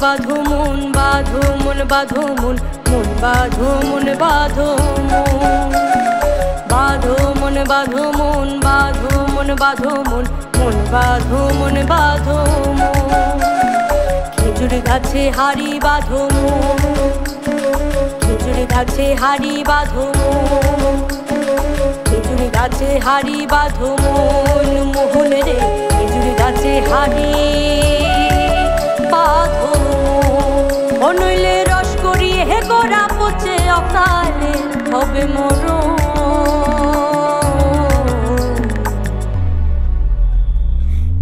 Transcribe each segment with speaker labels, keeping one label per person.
Speaker 1: বাঁধো মন বাঁধো মন বাঁধো মন মন বাঁধো মন বাঁধো বাঁধো মন বাঁধো মন বাঁধো মন বাঁধো মন মন বাঁধো মন বাঁধো খেজুর গাছে হাড়ি বাঁধো খেজুর গাছে হাড়ি বাঁধো খেজুর গাছে হাড়ি বাঁধো মন মোহন রে খেজুর গাছে হাড়ি বাঁধো নইলে রস করিয়ে হে গোড়া পচে অকালে হবে মরণ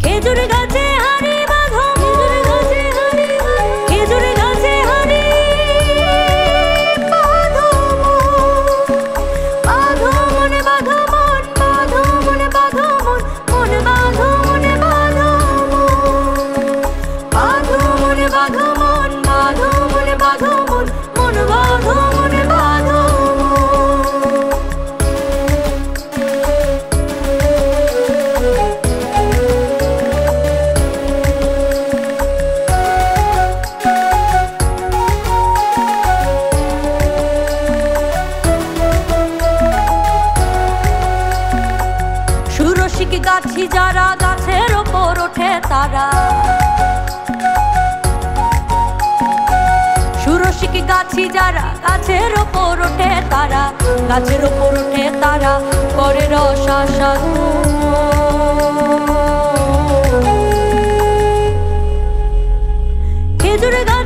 Speaker 1: খেজুর গাছে হাড়ি বাঁধো খেজুর গাছে হাড়ি বাঁধো বাঁধো মনে বাঁধো মন বাঁধো মনে বাঁধো মন মনে বাঁধো মনে বাঁধো বাঁধো মনে বাঁধো মন বাঁধো মনে বাঁধো মন মন বাঁধো মনে বাঁধো সুরসিক গাছি যারা গাছের ওপর ওঠে তারা সুরসিক গাছি যারা গাছের ওপর ওঠে তারা গাছের ওপর ওঠে তারা করে রসাস্বাদু খেজুর গাছ